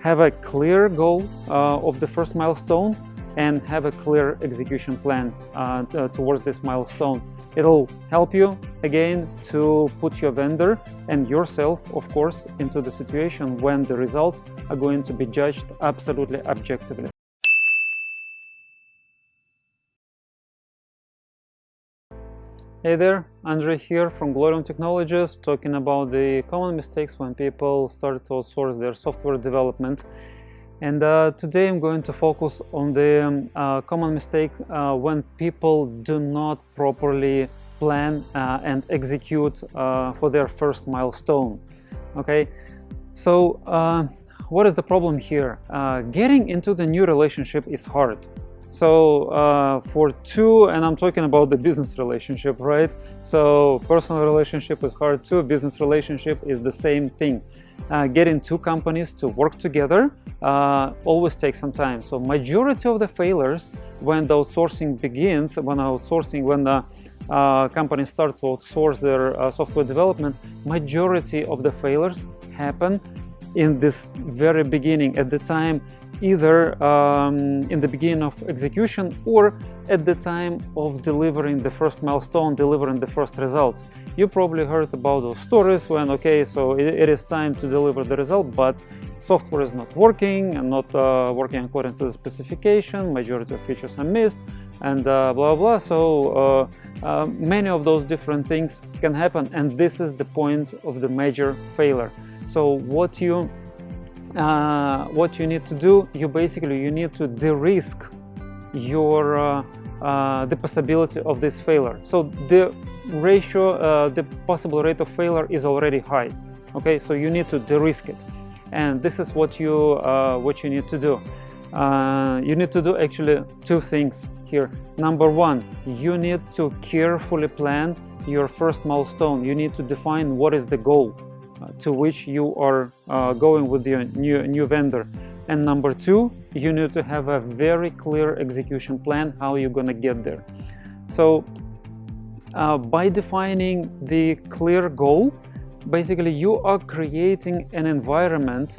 have a clear goal of the first milestone and have a clear execution plan towards this milestone. It'll help you again to put your vendor and yourself, of course, into the situation when the results are going to be judged absolutely objectively. Hey there, Andre here from Glorium Technologies, talking about the common mistakes when people start to outsource their software development. And today I'm going to focus on the common mistake when people do not properly plan and execute for their first milestone. Okay, so what is the problem here? Getting into the new relationship is hard. So for two, and I'm talking about the business relationship, right? So personal relationship is hard too, business relationship is the same thing. Getting two companies to work together always takes some time. So majority of the failures when the outsourcing begins, when the companies start to outsource their software development, majority of the failures happen in this very beginning, at the time, either in the beginning of execution or at the time of delivering the first milestone, delivering the first results. You probably heard about those stories when, okay, so it is time to deliver the result, but software is not working and not working according to the specification, majority of features are missed, and blah, blah. So many of those different things can happen, and this is the point of the major failure. So what you need to do, you need to de-risk your the possibility of this failure. So the ratio, the possible rate of failure is already high. Okay, so you need to de-risk it, and this is what you need to do. You need to do actually two things here. Number one, you need to carefully plan your first milestone. You need to define what is the goal to which you are going with your new vendor. And number two, you need to have a very clear execution plan how you're going to get there. So by defining the clear goal, basically you are creating an environment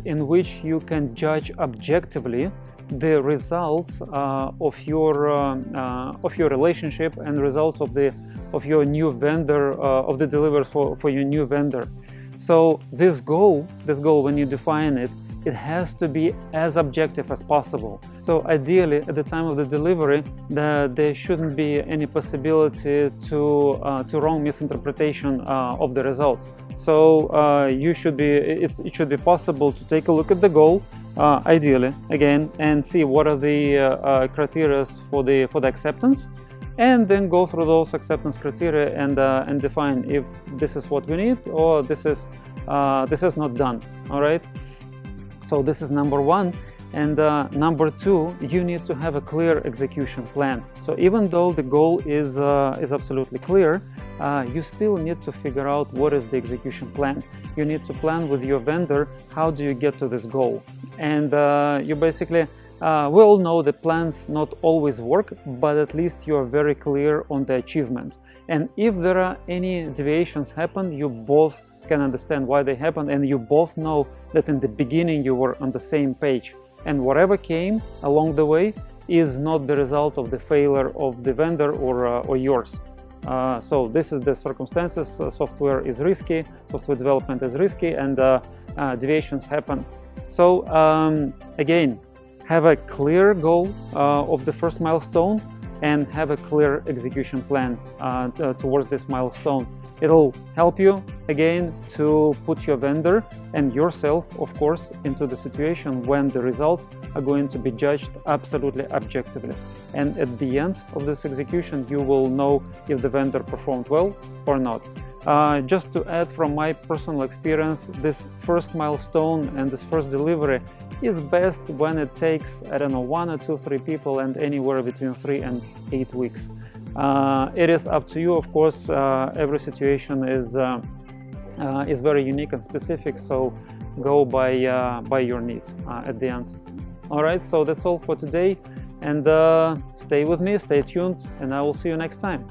in which you can judge objectively the results of your relationship and results of your new vendor, of the delivery for your new vendor. So this goal, when you define it, it has to be as objective as possible. So ideally, at the time of the delivery, there shouldn't be any possibility to wrong misinterpretation of the results. So it should be possible to take a look at the goal, ideally, again, and see what are the criteria for the acceptance, and then go through those acceptance criteria and define if this is what we need or this is not done. All right. So this is number one. And number two, you need to have a clear execution plan. So even though the goal is absolutely clear, you still need to figure out what is the execution plan. You need to plan with your vendor how do you get to this goal. And you basically, we all know that plans not always work, but at least you are very clear on the achievement. And if there are any deviations happen, you both can understand why they happen, and you both know that in the beginning you were on the same page. And whatever came along the way is not the result of the failure of the vendor or yours. So this is the circumstances. Software is risky, software development is risky, and deviations happen. So again, have a clear goal of the first milestone and have a clear execution plan towards this milestone. It'll help you again to put your vendor and yourself, of course, into the situation when the results are going to be judged absolutely objectively. And at the end of this execution, you will know if the vendor performed well or not. Just to add from my personal experience, this first milestone and this first delivery is best when it takes, I don't know, 1 or 2, 3 people and anywhere between 3 and 8 weeks. It is up to you, of course. Every situation is very unique and specific, so go by your needs at the end. All right, so that's all for today, and stay with me, stay tuned, and I will see you next time.